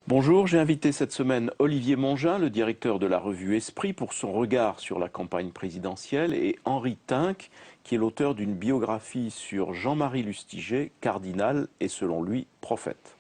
Bonjour, j'ai invité cette semaine Olivier Mongin, le directeur de la revue Esprit, pour son regard sur la campagne présidentielle, et Henri Tinck, qui est l'auteur d'une biographie sur Jean-Marie Lustiger, cardinal et selon lui prophète.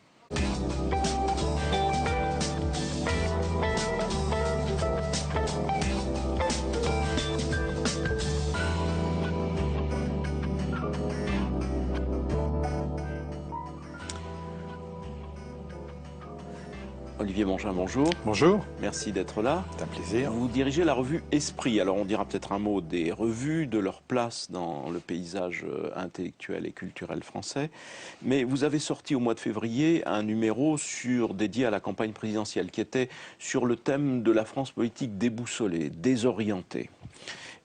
Olivier Mongin, bonjour. Bonjour, Merci d'être là. c'est un plaisir. Vous dirigez la revue Esprit. Alors on dira peut-être un mot des revues, de leur place dans le paysage intellectuel et culturel français. Mais vous avez sorti au mois de février un numéro dédié à la campagne présidentielle qui était sur le thème de la France politique déboussolée, désorientée.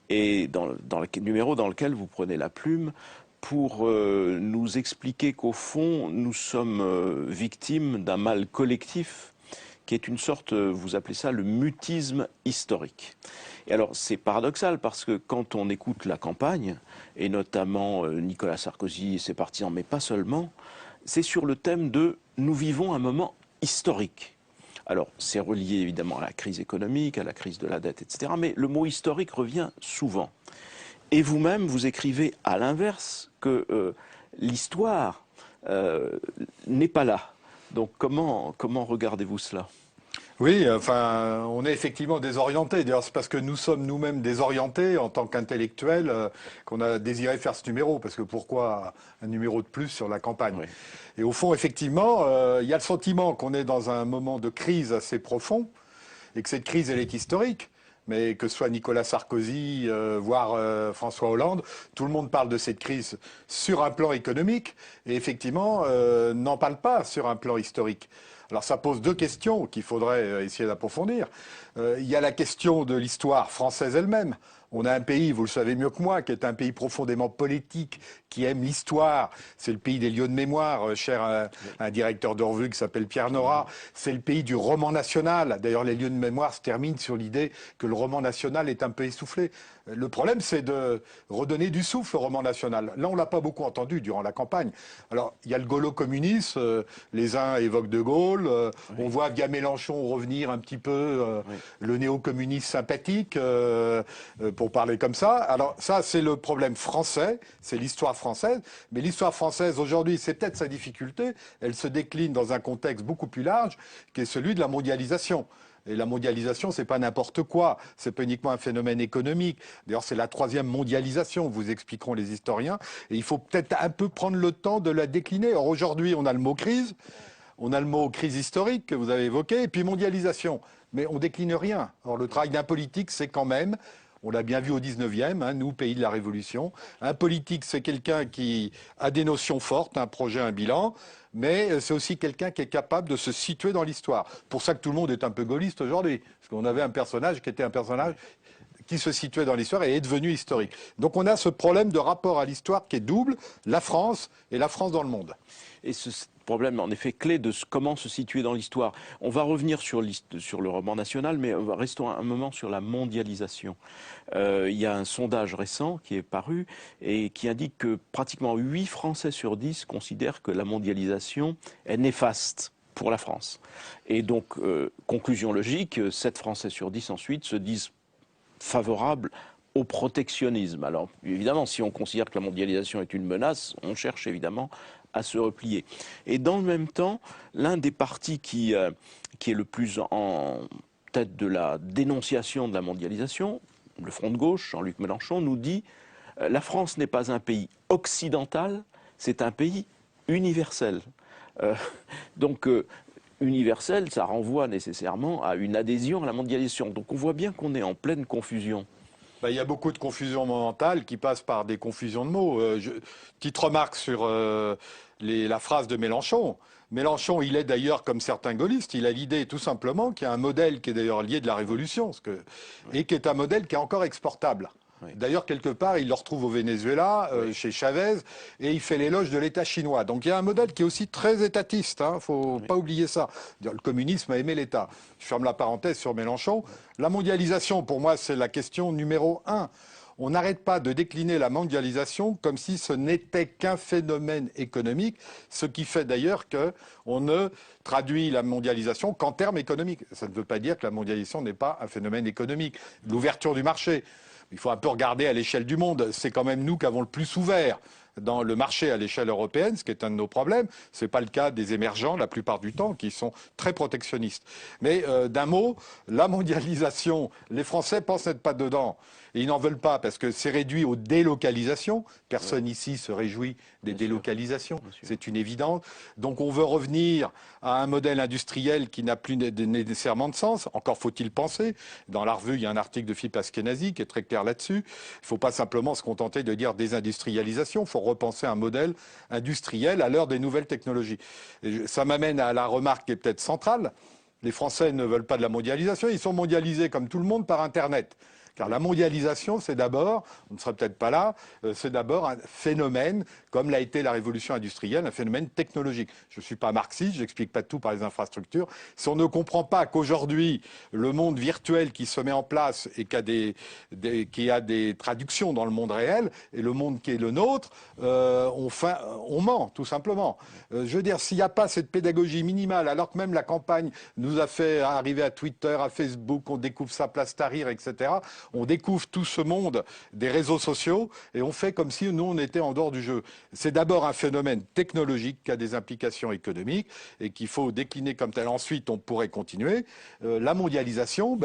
Et dans le numéro dans lequel vous prenez la plume pour nous expliquer qu'au fond, nous sommes victimes d'un mal collectif qui est une sorte, vous appelez ça le mutisme historique. Et alors c'est paradoxal parce que quand on écoute la campagne, et notamment Nicolas Sarkozy et ses partisans, mais pas seulement, c'est sur le thème de nous vivons un moment historique. Alors c'est relié évidemment à la crise économique, à la crise de la dette, etc. Mais le mot historique revient souvent. Et vous-même, vous écrivez à l'inverse que l'histoire n'est pas là. Donc comment regardez-vous cela ? Oui, enfin, on est effectivement désorienté. D'ailleurs, c'est parce que nous sommes nous-mêmes désorientés en tant qu'intellectuels qu'on a désiré faire ce numéro. Parce que pourquoi un numéro de plus sur la campagne? Oui. Et au fond, effectivement, il y a le sentiment qu'on est dans un moment de crise assez profond et que cette crise, elle est historique. Mais que ce soit Nicolas Sarkozy, voire François Hollande, tout le monde parle de cette crise sur un plan économique et effectivement n'en parle pas sur un plan historique. Alors ça pose deux questions qu'il faudrait essayer d'approfondir. Il y a la question de l'histoire française elle-même. On a un pays, vous le savez mieux que moi, qui est un pays profondément politique, qui aime l'histoire. C'est le pays des lieux de mémoire, cher à un directeur de revue qui s'appelle Pierre Nora. C'est le pays du roman national. D'ailleurs, les lieux de mémoire se terminent sur l'idée que le roman national est un peu essoufflé. Le problème, c'est de redonner du souffle au roman national. Là, on l'a pas beaucoup entendu durant la campagne. Alors, il y a le gaulo-communisme. Les uns évoquent De Gaulle. Oui. On voit via Mélenchon revenir un petit peu Oui. le néo-communiste sympathique, pour parler comme ça. Alors, ça, c'est le problème français. C'est l'histoire française. Mais l'histoire française, aujourd'hui, c'est peut-être sa difficulté. Elle se décline dans un contexte beaucoup plus large, qui est celui de la mondialisation. Et la mondialisation, c'est pas n'importe quoi. C'est pas uniquement un phénomène économique. D'ailleurs, c'est la troisième mondialisation, vous expliqueront les historiens. Et il faut peut-être un peu prendre le temps de la décliner. Or, aujourd'hui, on a le mot crise. On a le mot crise historique que vous avez évoqué. Et puis mondialisation. Mais on décline rien. Or, le travail d'un politique, c'est quand même, on l'a bien vu au 19e, hein, nous, pays de la Révolution. Un politique, c'est quelqu'un qui a des notions fortes, un projet, un bilan, mais c'est aussi quelqu'un qui est capable de se situer dans l'histoire. Pour ça que tout le monde est un peu gaulliste aujourd'hui, parce qu'on avait un personnage qui était un personnage qui se situait dans l'histoire et est devenu historique. Donc on a ce problème de rapport à l'histoire qui est double, la France et la France dans le monde. Et ce problème, en effet, clé de comment se situer dans l'histoire. On va revenir sur le roman national, mais restons un moment sur la mondialisation. Il y a un sondage récent qui est paru et qui indique que pratiquement 8 Français sur 10 considèrent que la mondialisation est néfaste pour la France. Et donc, conclusion logique, 7 Français sur 10 ensuite se disent favorables au protectionnisme. Alors, évidemment, si on considère que la mondialisation est une menace, on cherche évidemment à se replier. Et dans le même temps, l'un des partis qui est le plus en tête de la dénonciation de la mondialisation, le Front de gauche, Jean-Luc Mélenchon, nous dit la France n'est pas un pays occidental, c'est un pays universel. Donc, universel, ça renvoie nécessairement à une adhésion à la mondialisation. Donc on voit bien qu'on est en pleine confusion. Il y a beaucoup de confusion mentale qui passe par des confusions de mots. Petite remarque sur la phrase de Mélenchon. Mélenchon, il est d'ailleurs comme certains gaullistes, il a l'idée tout simplement qu'il y a un modèle qui est d'ailleurs lié de la Révolution, et qui est un modèle qui est encore exportable. Oui. D'ailleurs, quelque part, il le retrouve au Venezuela, chez Chavez, et il fait l'éloge de l'État chinois. Donc il y a un modèle qui est aussi très étatiste, hein, faut pas oublier ça. Le communisme a aimé l'État. Je ferme la parenthèse sur Mélenchon. La mondialisation, pour moi, c'est la question numéro un. on n'arrête pas de décliner la mondialisation comme si ce n'était qu'un phénomène économique, ce qui fait d'ailleurs qu'on ne traduit la mondialisation qu'en termes économiques. Ça ne veut pas dire que la mondialisation n'est pas un phénomène économique. L'ouverture du marché, il faut un peu regarder à l'échelle du monde. C'est quand même nous qui avons le plus ouvert dans le marché à l'échelle européenne, ce qui est un de nos problèmes. Ce n'est pas le cas des émergents la plupart du temps, qui sont très protectionnistes. Mais d'un mot, la mondialisation, les Français pensent n'être pas dedans. Et ils n'en veulent pas parce que c'est réduit aux délocalisations. Personne ici se réjouit des délocalisations. C'est une évidence. Donc on veut revenir à un modèle industriel qui n'a plus nécessairement de sens. Encore faut-il penser. Dans la revue, il y a un article de Philippe Askenazi qui est très clair là-dessus. Il ne faut pas simplement se contenter de dire désindustrialisation. Il faut repenser un modèle industriel à l'heure des nouvelles technologies. Et ça m'amène à la remarque qui est peut-être centrale. Les Français ne veulent pas de la mondialisation. Ils sont mondialisés comme tout le monde par Internet. Car la mondialisation, c'est d'abord, on ne sera peut-être pas là, c'est d'abord un phénomène, comme l'a été la révolution industrielle, un phénomène technologique. Je ne suis pas marxiste, je n'explique pas tout par les infrastructures. Si on ne comprend pas qu'aujourd'hui, le monde virtuel qui se met en place et qui a des traductions dans le monde réel, et le monde qui est le nôtre, on ment, tout simplement. Je veux dire, s'il n'y a pas cette pédagogie minimale, alors que même la campagne nous a fait arriver à Twitter, à Facebook, on découvre sa place Tahrir, etc., on découvre tout ce monde des réseaux sociaux et on fait comme si nous, on était en dehors du jeu. C'est d'abord un phénomène technologique qui a des implications économiques et qu'il faut décliner comme tel. Ensuite, on pourrait continuer. La mondialisation,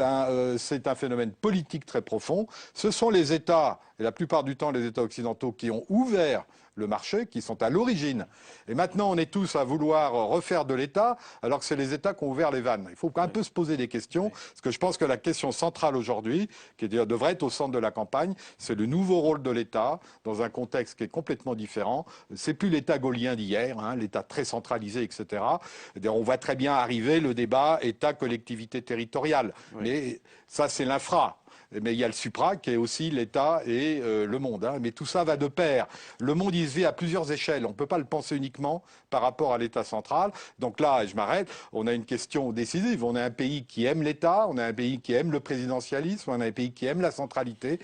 c'est un phénomène politique très profond. Ce sont les États, et la plupart du temps les États occidentaux, qui ont ouvert le marché, qui sont à l'origine. Et maintenant, on est tous à vouloir refaire de l'État, alors que c'est les États qui ont ouvert les vannes. Il faut un peu se poser des questions, parce que je pense que la question centrale aujourd'hui, qui devrait être au centre de la campagne, c'est le nouveau rôle de l'État, dans un contexte qui est complètement différent. C'est plus l'État gaulien d'hier, l'État très centralisé, etc. On voit très bien arriver le débat État-collectivité territoriale. Oui. Mais ça, c'est l'infra. Mais il y a le supra qui est aussi l'État et le monde. Mais tout ça va de pair. Le monde, il se vit à plusieurs échelles. On ne peut pas le penser uniquement par rapport à l'État central. Donc là, je m'arrête, on a une question décisive. On a un pays qui aime l'État, on a un pays qui aime le présidentialisme, on a un pays qui aime la centralité.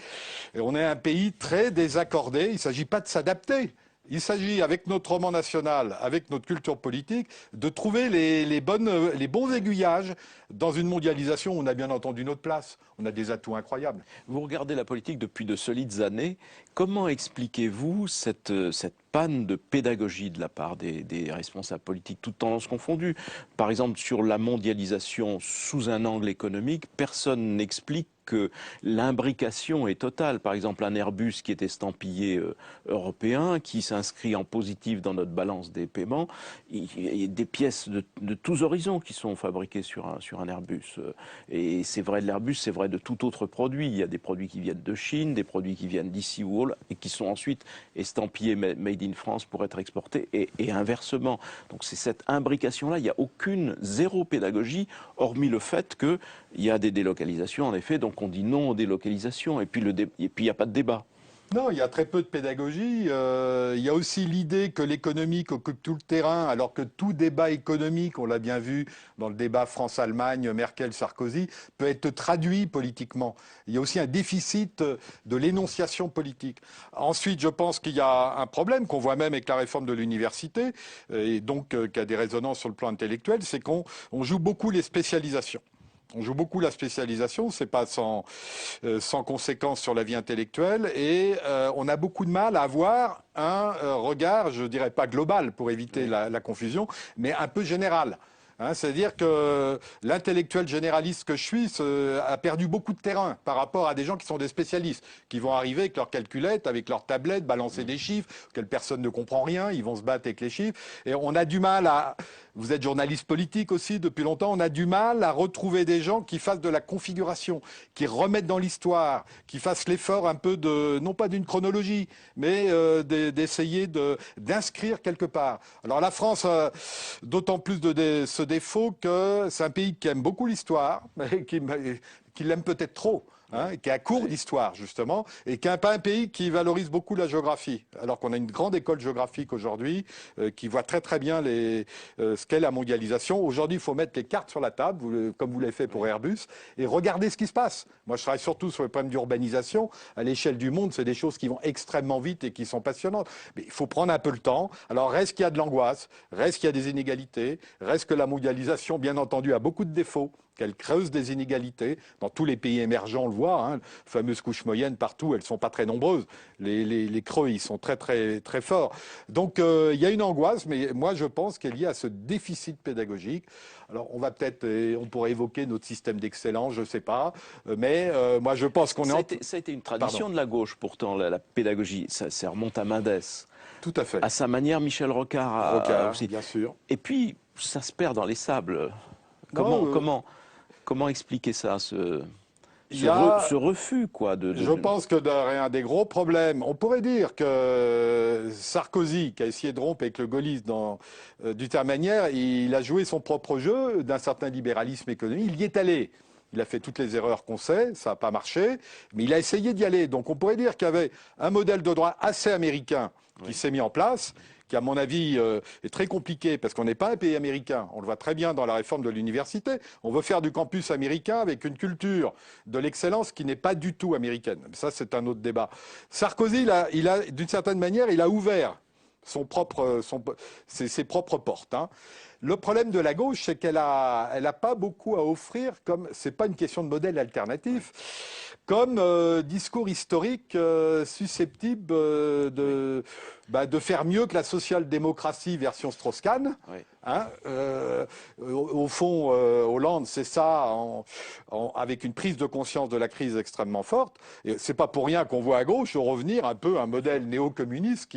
Et on est un pays très désaccordé. Il ne s'agit pas de s'adapter. Il s'agit, avec notre roman national, avec notre culture politique, de trouver les bons aiguillages dans une mondialisation où on a bien entendu notre place. On a des atouts incroyables. Vous regardez la politique depuis de solides années. Comment expliquez-vous cette panne de pédagogie de la part des responsables politiques, toutes tendances confondues? Par exemple, sur la mondialisation sous un angle économique, personne n'explique que l'imbrication est totale. Par exemple, un Airbus qui est estampillé européen, qui s'inscrit en positif dans notre balance des paiements, il y a des pièces de tous horizons qui sont fabriquées sur un Airbus. Et c'est vrai de l'Airbus, c'est vrai de tout autre produit. Il y a des produits qui viennent de Chine, des produits qui viennent d'ici ou là, et qui sont ensuite estampillés Made in France pour être exportés, et inversement. Donc c'est cette imbrication-là, il n'y a zéro pédagogie, hormis le fait qu'il y a des délocalisations, en effet, donc on dit non aux délocalisations, et puis il n'y a pas de débat. Non, il y a très peu de pédagogie. Il y a aussi l'idée que l'économique occupe tout le terrain, alors que tout débat économique, on l'a bien vu dans le débat France-Allemagne, Merkel-Sarkozy, peut être traduit politiquement. Il y a aussi un déficit de l'énonciation politique. Ensuite, je pense qu'il y a un problème qu'on voit même avec la réforme de l'université, et donc qui a des résonances sur le plan intellectuel, c'est qu'on joue beaucoup les spécialisations. On joue beaucoup la spécialisation, c'est pas sans conséquence sur la vie intellectuelle, et on a beaucoup de mal à avoir un regard, je dirais pas global pour éviter la confusion, mais un peu général. C'est-à-dire que l'intellectuel généraliste que je suis a perdu beaucoup de terrain par rapport à des gens qui sont des spécialistes, qui vont arriver avec leur calculette, avec leur tablette, balancer des chiffres, auxquels personne ne comprend rien, ils vont se battre avec les chiffres. Et on a du mal à... Vous êtes journaliste politique aussi depuis longtemps, on a du mal à retrouver des gens qui fassent de la configuration, qui remettent dans l'histoire, qui fassent l'effort un peu de, non pas d'une chronologie, mais d'essayer d'inscrire quelque part. Alors la France a d'autant plus ce défaut que c'est un pays qui aime beaucoup l'histoire, mais qui l'aime peut-être trop. qui a cours d'histoire, justement, et qui n'est pas un pays qui valorise beaucoup la géographie, alors qu'on a une grande école géographique aujourd'hui qui voit très très bien ce qu'est la mondialisation. Aujourd'hui, il faut mettre les cartes sur la table, comme vous l'avez fait pour Airbus, et regarder ce qui se passe. Moi, je travaille surtout sur le problème d'urbanisation. À l'échelle du monde, c'est des choses qui vont extrêmement vite et qui sont passionnantes. Mais il faut prendre un peu le temps. Alors, reste qu'il y a de l'angoisse, reste qu'il y a des inégalités, reste que la mondialisation, bien entendu, a beaucoup de défauts, qu'elle creuse des inégalités. Dans tous les pays émergents, on le voit, hein, les fameuses couches moyennes partout, elles ne sont pas très nombreuses. Les creux, ils sont très, très, très forts. Donc, il y a une angoisse, mais moi, je pense qu'elle est liée à ce déficit pédagogique. Alors, on pourrait évoquer notre système d'excellence, je ne sais pas, mais moi, je pense qu'on Ça a été une tradition de la gauche, pourtant, la pédagogie. Ça remonte à Mendès. Tout à fait. À sa manière, Michel Rocard aussi. Bien sûr. Et puis, ça se perd dans les sables. Comment expliquer ça, ce refus, quoi, Je pense que un des gros problèmes, on pourrait dire que Sarkozy, qui a essayé de rompre avec le gaullisme d'une certaine manière, il a joué son propre jeu d'un certain libéralisme économique. Il y est allé. Il a fait toutes les erreurs qu'on sait, ça n'a pas marché, mais il a essayé d'y aller. Donc on pourrait dire qu'il y avait un modèle de droit assez américain qui s'est mis en place, qui, à mon avis, est très compliqué parce qu'on n'est pas un pays américain. On le voit très bien dans la réforme de l'université. On veut faire du campus américain avec une culture de l'excellence qui n'est pas du tout américaine. Ça, c'est un autre débat. Sarkozy, d'une certaine manière, il a ouvert ses propres portes. Hein. Le problème de la gauche, c'est qu'elle a pas beaucoup à offrir, comme c'est pas une question de modèle alternatif, comme discours historique susceptible de faire mieux que la social-démocratie version Strauss-Kahn. Oui. Hein, au fond, Hollande, c'est ça, avec une prise de conscience de la crise extrêmement forte. Et c'est pas pour rien qu'on voit à gauche revenir un peu un modèle néo-communiste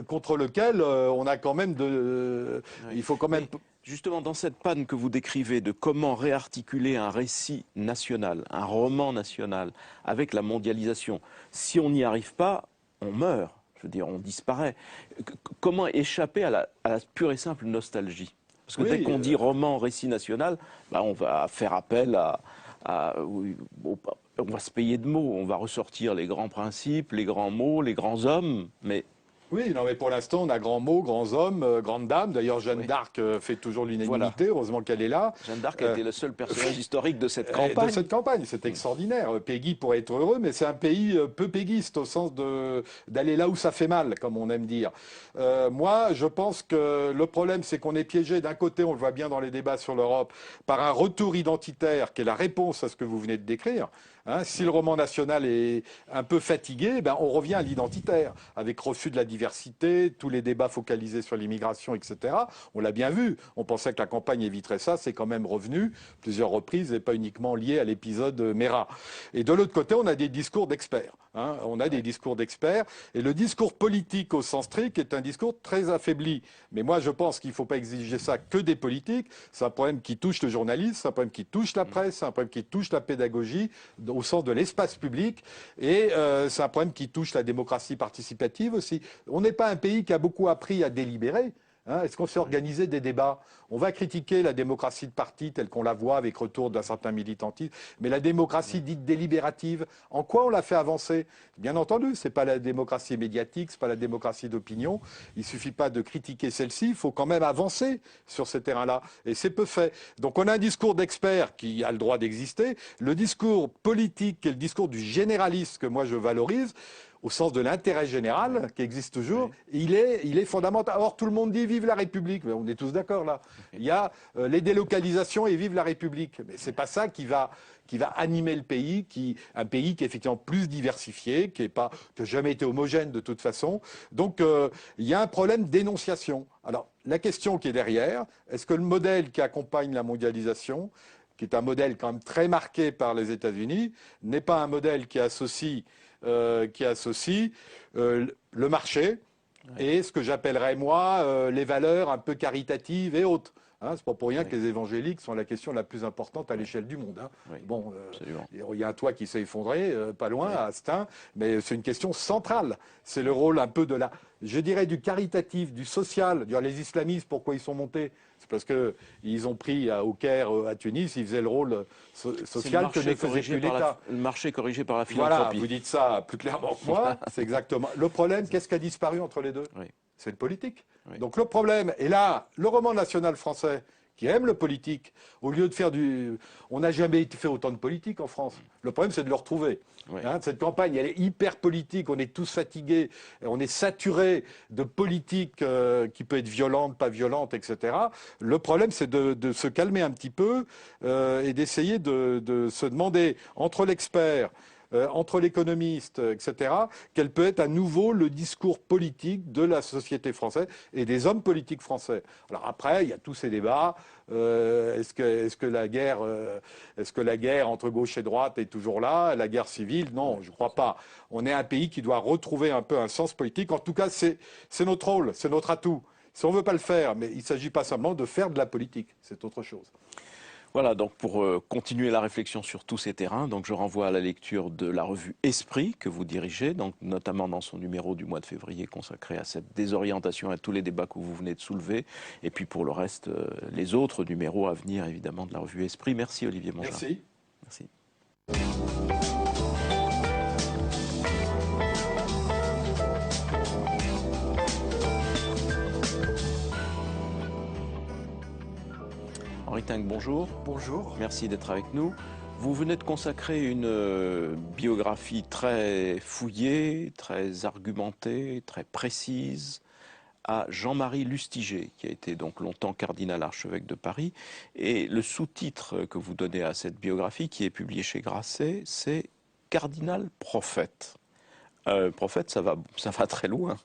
contre lequel on a quand même il faut quand même. Mais justement, dans cette panne que vous décrivez de comment réarticuler un récit national, un roman national, avec la mondialisation, si on n'y arrive pas, on meurt. Je veux dire, on disparaît. Comment échapper à la pure et simple nostalgie? Parce que dès qu'on dit roman, récit national, on va faire appel on va se payer de mots, on va ressortir les grands principes, les grands mots, les grands hommes, mais... Oui, non, mais pour l'instant, on a grands mots, grands hommes, grandes dames. D'ailleurs, Jeanne d'Arc fait toujours l'unanimité. Voilà. Heureusement qu'elle est là. Jeanne d'Arc a été le seul personnage historique de cette campagne. C'est extraordinaire. Peggy pourrait être heureux, mais c'est un pays peu péguiste au sens d'aller là où ça fait mal, comme on aime dire. Moi, je pense que le problème, c'est qu'on est piégé. D'un côté, on le voit bien dans les débats sur l'Europe, par un retour identitaire qui est la réponse à ce que vous venez de décrire. Hein, si le roman national est un peu fatigué, on revient à l'identitaire, avec refus de la diversité, tous les débats focalisés sur l'immigration, etc. On l'a bien vu. On pensait que la campagne éviterait ça, c'est quand même revenu plusieurs reprises et pas uniquement lié à l'épisode Mera. Et de l'autre côté, on a des discours d'experts. Hein, on a des discours d'experts. Et le discours politique au sens strict est un discours très affaibli. Mais moi, je pense qu'il ne faut pas exiger ça que des politiques. C'est un problème qui touche le journalisme, c'est un problème qui touche la presse, c'est un problème qui touche la pédagogie au sens de l'espace public. Et c'est un problème qui touche la démocratie participative aussi. On n'est pas un pays qui a beaucoup appris à délibérer. Hein, est-ce qu'on s'est organisé des débats? On va critiquer la démocratie de parti telle qu'on la voit avec retour d'un certain militantisme, mais la démocratie dite délibérative, en quoi on l'a fait avancer? Bien entendu, c'est pas la démocratie médiatique, c'est pas la démocratie d'opinion. Il suffit pas de critiquer celle-ci, il faut quand même avancer sur ces terrains-là, et c'est peu fait. Donc on a un discours d'experts qui a le droit d'exister, le discours politique, qui est le discours du généraliste que moi je valorise, au sens de l'intérêt général, qui existe toujours, il est fondamental. Or, tout le monde dit « vive la République ». On est tous d'accord là. Il y a les délocalisations et « vive la République ». Mais c'est pas ça qui va animer le pays, un pays qui est effectivement plus diversifié, qui n'a jamais été homogène de toute façon. Donc, il y a un problème d'énonciation. Alors, la question qui est derrière, est-ce que le modèle qui accompagne la mondialisation, qui est un modèle quand même très marqué par les États-Unis, n'est pas un modèle qui associe le marché et ce que j'appellerais, moi, les valeurs un peu caritatives et autres. Hein, c'est pas pour rien Oui. que les évangéliques sont la question la plus importante à l'échelle du monde. Hein. Oui, Bon, absolument. il y a un toit qui s'est effondré, pas loin, Oui. à Astin, mais c'est une question centrale. C'est le rôle un peu de la, je dirais, du caritatif, du social. Les islamistes, pourquoi ils sont montés? C'est parce que ils ont pris au Caire, à Tunis, ils faisaient le rôle C'est le social que ne marché faisait corrigé plus par l'État. le marché corrigé par la Voilà, philanthropie. vous dites ça plus clairement que moi, c'est exactement. Le problème, qu'est-ce qui a disparu entre les deux? Oui, C'est le politique. oui. Donc le problème, et là, le roman national français, qui aime le politique, au lieu de faire du... On n'a jamais fait autant de politique en France. Le problème, c'est de le retrouver. Oui. Hein, cette campagne, elle est hyper politique, on est tous fatigués, on est saturés de politique qui peut être violente, pas violente, etc. Le problème, c'est de se calmer un petit peu et d'essayer de se demander entre l'expert, entre l'économiste, etc., quel peut être à nouveau le discours politique de la société française et des hommes politiques français. Alors après, il y a tous ces débats. Est-ce que la guerre entre gauche et droite est toujours là? La guerre civile? Non, je ne crois pas. On est un pays qui doit retrouver un peu un sens politique. En tout cas, c'est notre rôle, c'est notre atout. Si on ne veut pas le faire, mais il ne s'agit pas simplement de faire de la politique, c'est autre chose. Voilà, donc pour continuer la réflexion sur tous ces terrains, donc je renvoie à la lecture de la revue Esprit que vous dirigez, donc notamment dans son numéro du mois de février consacré à cette désorientation et à tous les débats que vous venez de soulever, et puis pour le reste, les autres numéros à venir évidemment de la revue Esprit. Merci Olivier Mongin. Merci. Merci. Henri Tinck, bonjour. Bonjour. Merci d'être avec nous. Vous venez de consacrer une biographie très fouillée, très argumentée, très précise à Jean-Marie Lustiger, qui a été donc longtemps cardinal archevêque de Paris. Et le sous-titre que vous donnez à cette biographie, qui est publié chez Grasset, c'est Cardinal prophète. Prophète, ça va très loin.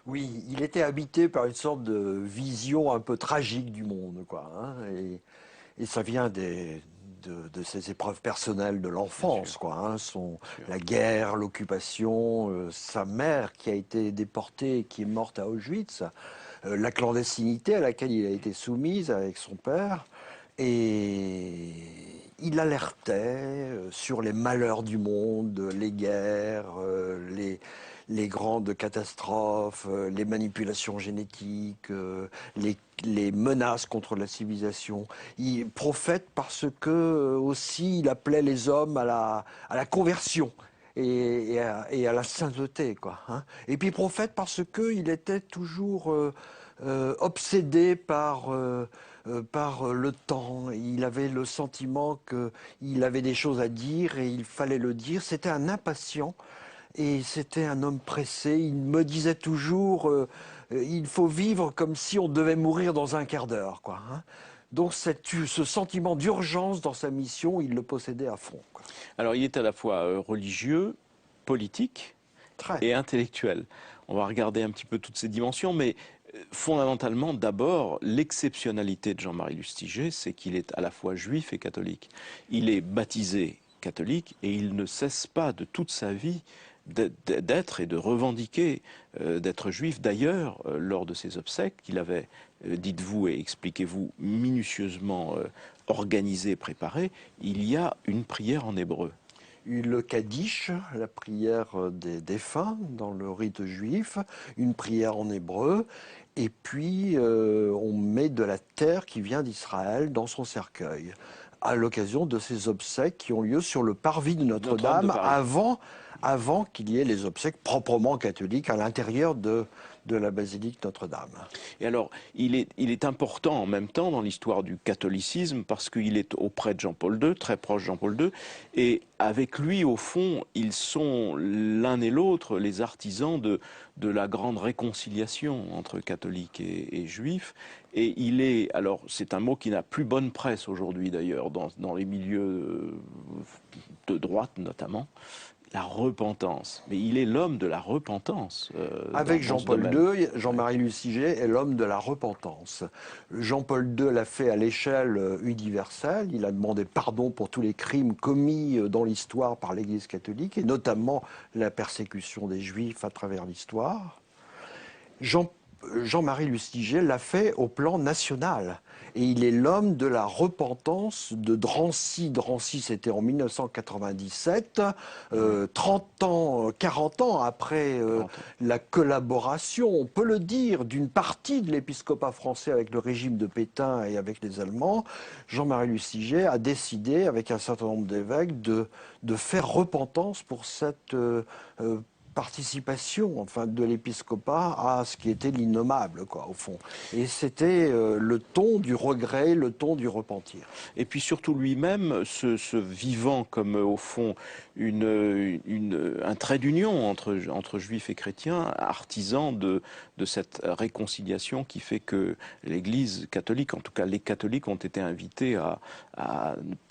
Oui, il était habité par une sorte de vision un peu tragique du monde, quoi. Hein, et ça vient de ses épreuves personnelles de l'enfance, quoi. Hein, la guerre, l'occupation, sa mère qui a été déportée, qui est morte à Auschwitz, la clandestinité à laquelle il a été soumise avec son père. Et il alertait sur les malheurs du monde, les guerres, les grandes catastrophes, les manipulations génétiques, les menaces contre la civilisation. Il prophète parce que aussi il appelait les hommes à la conversion. Et à la sainteté, quoi. Hein. Et puis prophète parce qu'il était toujours obsédé par le temps. Il avait le sentiment qu'il avait des choses à dire et il fallait le dire. C'était un impatient et c'était un homme pressé. Il me disait toujours il faut vivre comme si on devait mourir dans un quart d'heure, quoi. Hein. Donc ce sentiment d'urgence dans sa mission, il le possédait à fond, quoi. Alors il est à la fois religieux, politique et intellectuel. On va regarder un petit peu toutes ces dimensions, mais fondamentalement, d'abord, l'exceptionnalité de Jean-Marie Lustiger, c'est qu'il est à la fois juif et catholique. Il est baptisé catholique et il ne cesse pas de toute sa vie d'être et de revendiquer d'être juif. D'ailleurs, lors de ses obsèques, qu'il avait, dites-vous et expliquez-vous, minutieusement organisé, préparé, il y a une prière en hébreu. Le Kaddish, la prière des défunts dans le rite juif, une prière en hébreu, et puis on met de la terre qui vient d'Israël dans son cercueil, à l'occasion de ces obsèques qui ont lieu sur le parvis de Notre-Dame avant qu'il y ait les obsèques proprement catholiques à l'intérieur de la basilique Notre-Dame. Et alors, il est important en même temps dans l'histoire du catholicisme parce qu'il est auprès de Jean-Paul II, très proche de Jean-Paul II, et avec lui, au fond, ils sont l'un et l'autre les artisans de la grande réconciliation entre catholiques et juifs. Et il est, alors c'est un mot qui n'a plus bonne presse aujourd'hui d'ailleurs, dans les milieux de droite notamment, la repentance. Mais il est l'homme de la repentance. Avec Jean-Paul II, Jean-Marie Lustiger est l'homme de la repentance. Jean-Paul II l'a fait à l'échelle universelle. Il a demandé pardon pour tous les crimes commis dans l'histoire par l'Église catholique, et notamment la persécution des Juifs à travers l'histoire. Jean-Marie Lustiger l'a fait au plan national. Et il est l'homme de la repentance de Drancy. Drancy, c'était en 1997, 30 ans, 40 ans après 40 ans. la collaboration, on peut le dire, d'une partie de l'épiscopat français avec le régime de Pétain et avec les Allemands. Jean-Marie Lustiger a décidé, avec un certain nombre d'évêques, de faire repentance pour cette participation, enfin, de l'épiscopat à ce qui était l'innommable, quoi, au fond. Et c'était le ton du regret, le ton du repentir. Et puis surtout lui-même, se vivant comme au fond un trait d'union entre juifs et chrétiens, artisan de cette réconciliation qui fait que l'Église catholique, en tout cas les catholiques, ont été invités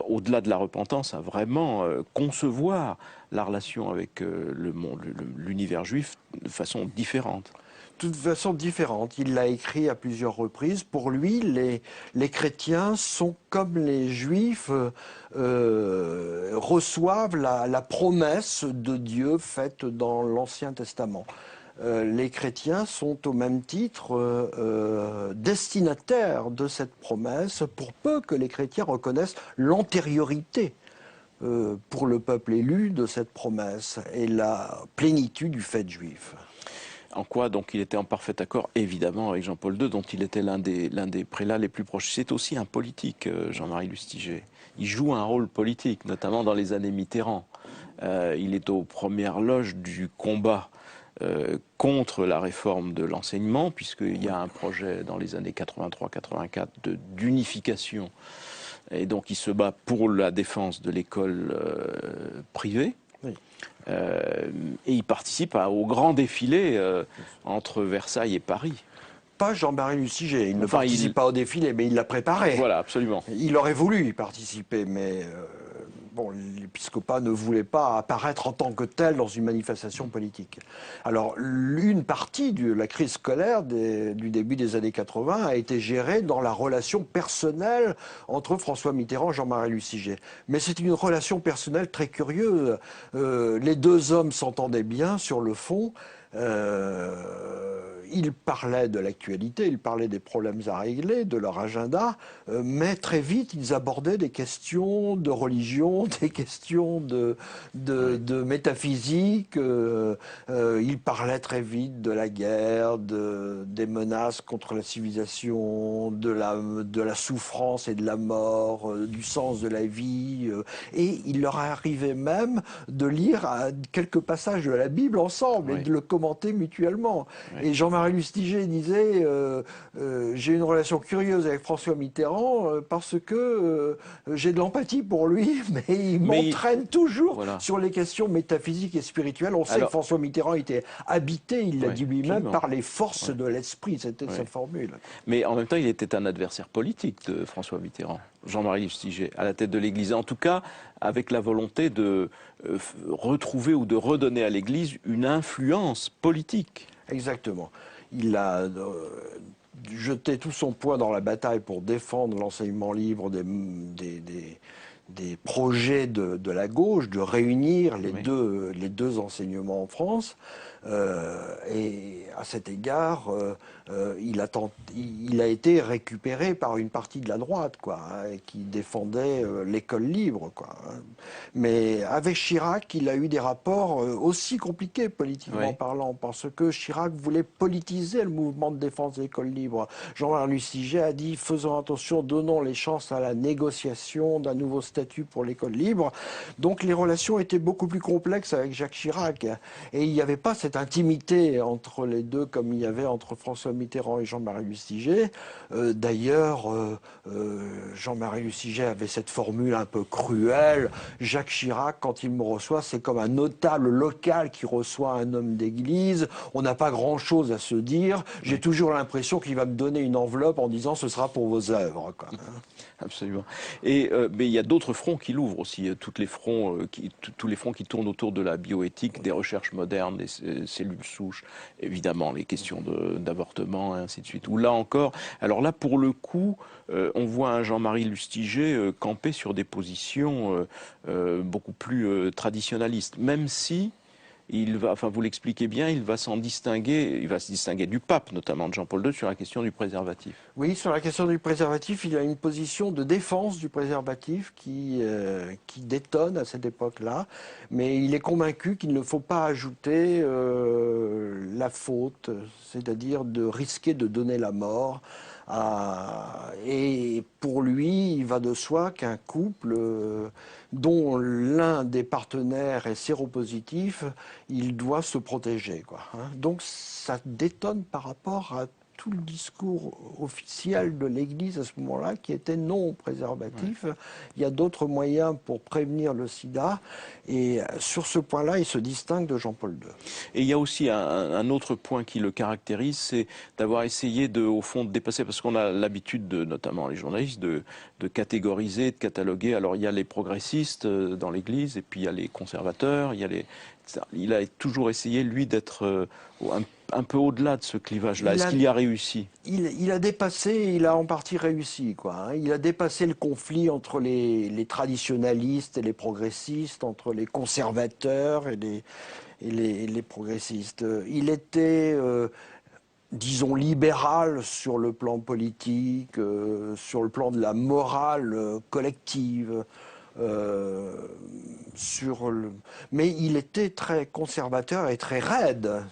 au-delà de la repentance, à vraiment concevoir la relation avec le monde, l'univers juif de façon différente. De toute façon différente. Il l'a écrit à plusieurs reprises. Pour lui, les chrétiens sont comme les juifs, reçoivent la promesse de Dieu faite dans l'Ancien Testament. Les chrétiens sont au même titre destinataires de cette promesse, pour peu que les chrétiens reconnaissent l'antériorité pour le peuple élu de cette promesse et la plénitude du fait juif. En quoi donc il était en parfait accord évidemment avec Jean-Paul II, dont il était l'un des prélats les plus proches. C'est aussi un politique, Jean-Marie Lustiger. Il joue un rôle politique, notamment dans les années Mitterrand. Il est aux premières loges du combat contre la réforme de l'enseignement, puisqu'il y a un projet dans les années 83-84 d'unification. Et donc il se bat pour la défense de l'école privée. Oui. Et il participe au grand défilé entre Versailles et Paris. Pas Jean-Marie Lustiger, il ne Enfin, participe pas au défilé, mais il l'a préparé. Voilà, absolument. Il aurait voulu y participer, mais bon, l'épiscopat ne voulait pas apparaître en tant que tel dans une manifestation politique. Alors, une partie de la crise scolaire du début des années 80 a été gérée dans la relation personnelle entre François Mitterrand et Jean-Marie Lustiger. Mais c'est une relation personnelle très curieuse. Les deux hommes s'entendaient bien sur le fond. Ils parlaient de l'actualité, ils parlaient des problèmes à régler, de leur agenda, mais très vite ils abordaient des questions de religion, des questions de métaphysique. Ils parlaient très vite de la guerre, des menaces contre la civilisation, de la souffrance et de la mort, du sens de la vie. Et il leur arrivait même de lire quelques passages de la Bible ensemble et de le commenter mutuellement. Et Jean-Marie Lustiger disait j'ai une relation curieuse avec François Mitterrand parce que j'ai de l'empathie pour lui, mais il m'entraîne toujours sur les questions métaphysiques et spirituelles. On sait que François Mitterrand était habité, il l'a dit lui-même, par les forces de l'esprit. C'était sa formule. Mais en même temps, il était un adversaire politique de François Mitterrand, Jean-Marie Lustiger, à la tête de l'Église. En tout cas, avec la volonté de retrouver ou de redonner à l'Église une influence politique. Exactement. Il a jeté tout son poids dans la bataille pour défendre l'enseignement libre des projets de la gauche, de réunir les deux enseignements en France. Et à cet égard, il a été récupéré par une partie de la droite, quoi, hein, qui défendait l'école libre, quoi. Hein. Mais avec Chirac, il a eu des rapports aussi compliqués politiquement parlant, parce que Chirac voulait politiser le mouvement de défense de l'école libre. Jean-Marie Lustiger a dit faisons attention, donnons les chances à la négociation d'un nouveau statut pour l'école libre. Donc les relations étaient beaucoup plus complexes avec Jacques Chirac, et il n'y avait pas cette intimité entre les deux comme il y avait entre François Mitterrand et Jean-Marie Lustiger. D'ailleurs, Jean-Marie Lustiger avait cette formule un peu cruelle. Jacques Chirac, quand il me reçoit, c'est comme un notable local qui reçoit un homme d'église. On n'a pas grand-chose à se dire. J'ai toujours l'impression qu'il va me donner une enveloppe en disant ce sera pour vos œuvres, quoi. Absolument. Et mais il y a d'autres fronts qui l'ouvrent aussi, tous les fronts qui tournent autour de la bioéthique, des recherches modernes, des cellules souches, évidemment les questions d'avortement et ainsi de suite. Où là encore, alors là pour le coup, on voit un Jean-Marie Lustiger camper sur des positions beaucoup plus traditionnalistes, même si enfin vous l'expliquez bien, il va se distinguer du pape, notamment de Jean-Paul II, sur la question du préservatif. Oui, sur la question du préservatif, il a une position de défense du préservatif qui détonne à cette époque-là, mais il est convaincu qu'il ne faut pas ajouter la faute, c'est-à-dire de risquer de donner la mort. Et pour lui, il va de soi qu'un couple dont l'un des partenaires est séropositif, il doit se protéger, quoi, hein. Donc ça détonne par rapport à tout le discours officiel de l'Église à ce moment-là, qui était non préservatif. Ouais. Il y a d'autres moyens pour prévenir le sida, et sur ce point-là, il se distingue de Jean-Paul II. Et il y a aussi un autre point qui le caractérise, c'est d'avoir essayé au fond, de dépasser, parce qu'on a l'habitude, notamment les journalistes, de catégoriser, de cataloguer. Alors il y a les progressistes dans l'Église, et puis il y a les conservateurs, il a toujours essayé, lui, d'être un peu au-delà de ce clivage-là. Est-ce qu'il y a réussi? Il a dépassé, il a en partie réussi, quoi, hein. Il a dépassé le conflit entre les traditionalistes et les progressistes, entre les conservateurs et les progressistes. Il était, disons, libéral sur le plan politique, sur le plan de la morale collective. Mais il était très conservateur et très raide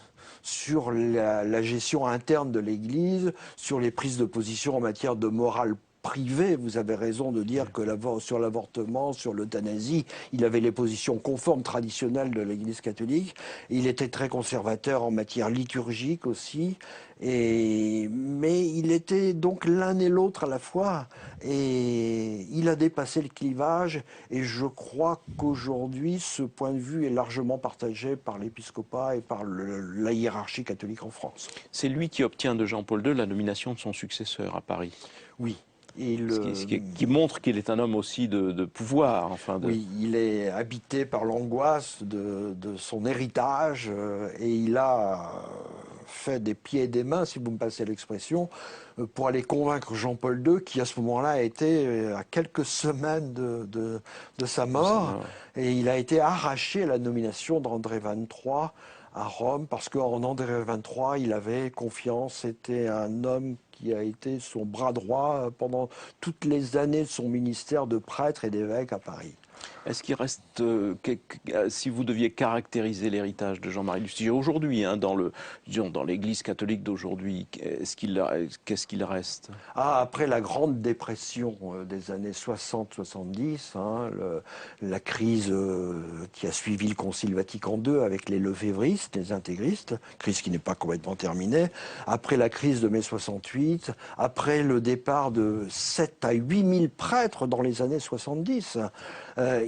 sur la gestion interne de l'Église, sur les prises de position en matière de morale privée. Vous avez raison de dire que sur l'avortement, sur l'euthanasie, il avait les positions conformes traditionnelles de l'Église catholique. Il était très conservateur en matière liturgique aussi. Mais il était donc l'un et l'autre à la fois, et il a dépassé le clivage, et je crois qu'aujourd'hui ce point de vue est largement partagé par l'épiscopat et par la hiérarchie catholique en France. C'est lui qui obtient de Jean-Paul II la nomination de son successeur à Paris. Oui. Qui montre qu'il est un homme aussi de pouvoir. Oui, il est habité par l'angoisse de son héritage, et il a fait des pieds et des mains, si vous me passez l'expression, pour aller convaincre Jean-Paul II, qui à ce moment-là était à quelques semaines de sa mort, et il a été arraché à la nomination d'André XXIII à Rome, parce qu'en André XXIII, il avait confiance, c'était un homme qui a été son bras droit pendant toutes les années de son ministère de prêtre et d'évêque à Paris. Est-ce qu'il reste, si vous deviez caractériser l'héritage de Jean-Marie Lustiger aujourd'hui, hein, dans l'Église catholique d'aujourd'hui, qu'est-ce qu'il reste? Après la grande dépression des années 60-70, hein, la crise qui a suivi le Concile Vatican II avec les lefévristes, les intégristes, crise qui n'est pas complètement terminée, après la crise de mai 68, après le départ de 7 à 8 000 prêtres dans les années 70,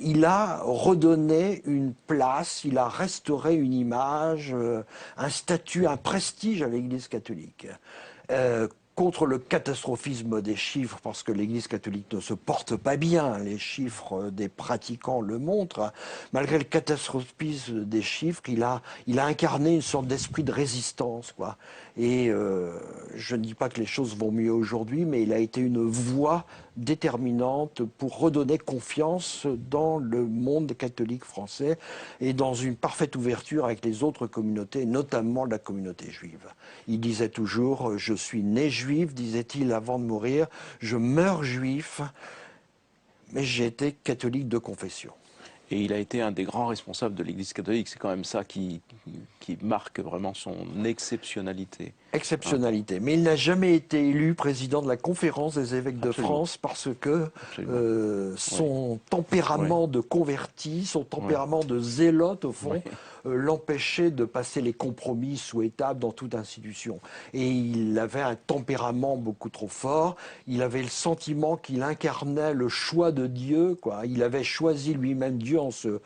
il a redonné une place, il a restauré une image, un statut, un prestige à l'Église catholique. Contre le catastrophisme des chiffres, parce que l'Église catholique ne se porte pas bien, les chiffres des pratiquants le montrent, malgré le catastrophisme des chiffres, il a incarné une sorte d'esprit de résistance, quoi. Et je ne dis pas que les choses vont mieux aujourd'hui, mais il a été une voix déterminante pour redonner confiance dans le monde catholique français et dans une parfaite ouverture avec les autres communautés, notamment la communauté juive. Il disait toujours « Je suis né juif », disait-il avant de mourir, « Je meurs juif, mais j'ai été catholique de confession ». Et il a été un des grands responsables de l'Église catholique. C'est quand même ça qui marque vraiment son exceptionnalité. Exceptionnalité. Mais il n'a jamais été élu président de la Conférence des évêques de France parce que son tempérament de converti, son tempérament de zélote, au fond, l'empêchait de passer les compromis souhaitables dans toute institution. Et il avait un tempérament beaucoup trop fort. Il avait le sentiment qu'il incarnait le choix de Dieu, quoi. Il avait choisi lui-même Dieu en se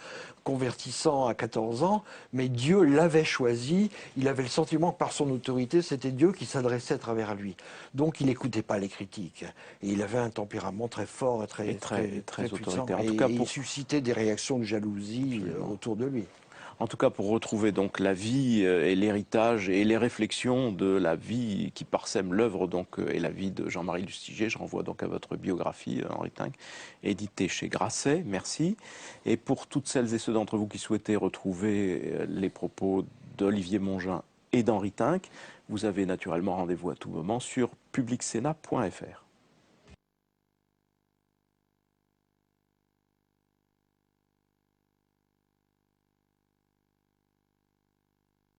convertissant à 14 ans, mais Dieu l'avait choisi. Il avait le sentiment que par son autorité, c'était Dieu qui s'adressait à travers lui. Donc il n'écoutait pas les critiques. Et il avait un tempérament très fort et très puissant. En tout cas, il suscitait des réactions de jalousie autour de lui. En tout cas, pour retrouver donc la vie et l'héritage et les réflexions de la vie qui parsème l'œuvre et la vie de Jean-Marie Lustiger, je renvoie donc à votre biographie, Henri Tinck, éditée chez Grasset. Merci. Et pour toutes celles et ceux d'entre vous qui souhaitaient retrouver les propos d'Olivier Mongin et d'Henri Tinck, vous avez naturellement rendez-vous à tout moment sur publicsena.fr.